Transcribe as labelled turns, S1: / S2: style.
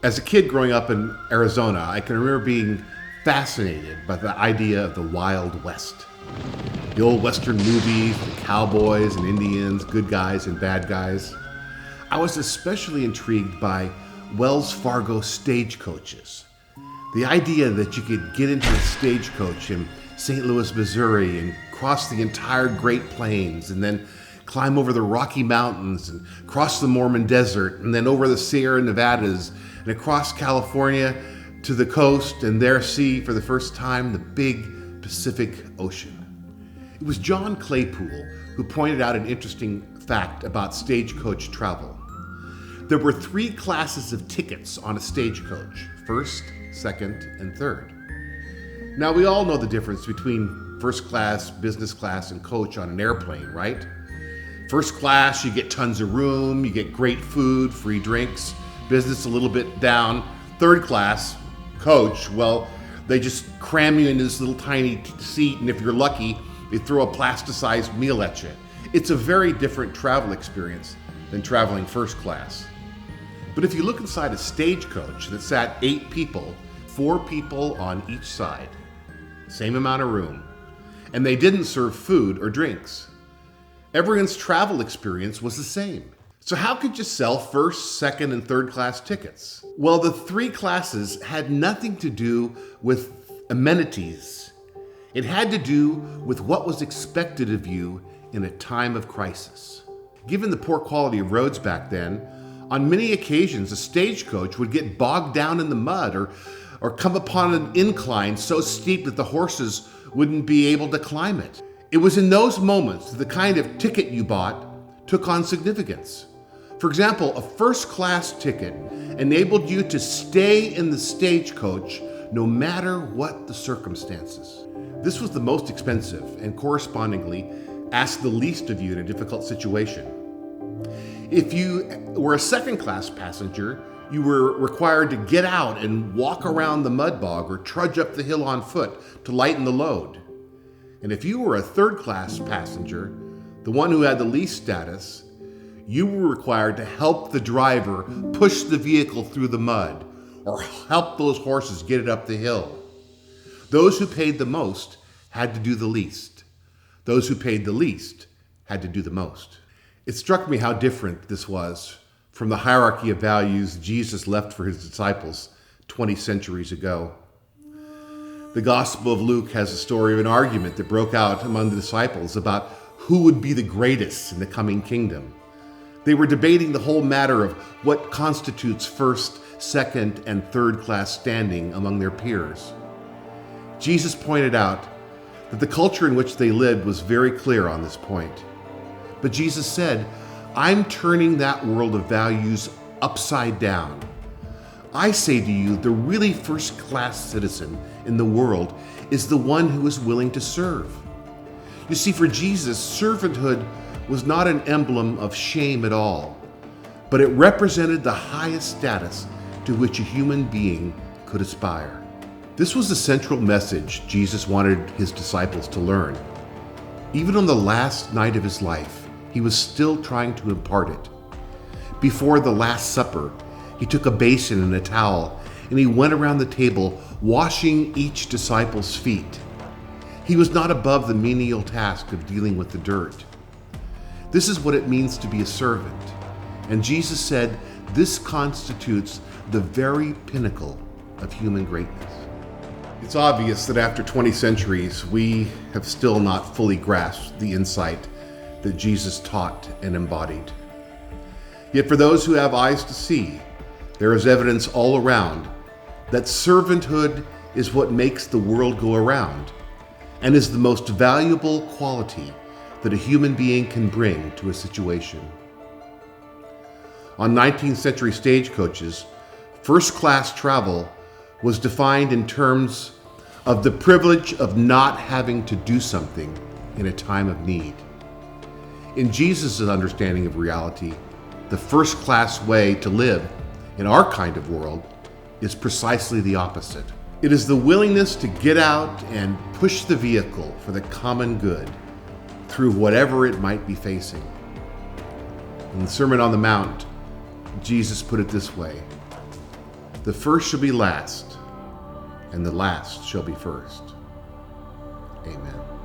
S1: As a kid growing up in Arizona, I can remember being fascinated by the idea of the Wild West. The old Western movies, the cowboys and Indians, good guys and bad guys. I was especially intrigued by Wells Fargo stagecoaches. The idea that you could get into a stagecoach in St. Louis, Missouri and cross the entire Great Plains and then climb over the Rocky Mountains and cross the Mormon Desert and then over the Sierra Nevadas and across California to the coast and there see for the first time the big Pacific Ocean. It was John Claypool who pointed out an interesting fact about stagecoach travel. There were 3 classes of tickets on a stagecoach: first, second, and third. Now we all know the difference between first class, business class, and coach on an airplane, right? First class, you get tons of room, you get great food, free drinks. Business a little bit down. Third class, coach, well, they just cram you into this little tiny seat, and if you're lucky, they throw a plasticized meal at you. It's a very different travel experience than traveling first class. But if you look inside a stagecoach that sat 8 people, 4 people on each side, same amount of room, and they didn't serve food or drinks. Everyone's travel experience was the same. So how could you sell first, second, and third class tickets? Well, the 3 classes had nothing to do with amenities. It had to do with what was expected of you in a time of crisis. Given the poor quality of roads back then, on many occasions a stagecoach would get bogged down in the mud or come upon an incline so steep that the horses wouldn't be able to climb it. It was in those moments that the kind of ticket you bought took on significance. For example, a first-class ticket enabled you to stay in the stagecoach no matter what the circumstances. This was the most expensive and correspondingly asked the least of you in a difficult situation. If you were a second-class passenger, you were required to get out and walk around the mud bog or trudge up the hill on foot to lighten the load. And if you were a third-class passenger, the one who had the least status, you were required to help the driver push the vehicle through the mud or help those horses get it up the hill. Those who paid the most had to do the least. Those who paid the least had to do the most. It struck me how different this was from the hierarchy of values Jesus left for his disciples 20 centuries ago. The Gospel of Luke has a story of an argument that broke out among the disciples about who would be the greatest in the coming kingdom. They were debating the whole matter of what constitutes first, second, and third class standing among their peers. Jesus pointed out that the culture in which they lived was very clear on this point. But Jesus said, "I'm turning that world of values upside down. I say to you, the really first-class citizen in the world is the one who is willing to serve." You see, for Jesus, servanthood was not an emblem of shame at all, but it represented the highest status to which a human being could aspire. This was the central message Jesus wanted his disciples to learn. Even on the last night of his life, he was still trying to impart it. Before the Last Supper, he took a basin and a towel, and he went around the table washing each disciple's feet. He was not above the menial task of dealing with the dirt. This is what it means to be a servant. And Jesus said this constitutes the very pinnacle of human greatness. It's obvious that after 20 centuries, we have still not fully grasped the insight that Jesus taught and embodied. Yet for those who have eyes to see, there is evidence all around that servanthood is what makes the world go around and is the most valuable quality that a human being can bring to a situation. On 19th century stagecoaches, first-class travel was defined in terms of the privilege of not having to do something in a time of need. In Jesus' understanding of reality, the first-class way to live in our kind of world is precisely the opposite. It is the willingness to get out and push the vehicle for the common good through whatever it might be facing. In the Sermon on the Mount, Jesus put it this way: The first shall be last, and the last shall be first. Amen.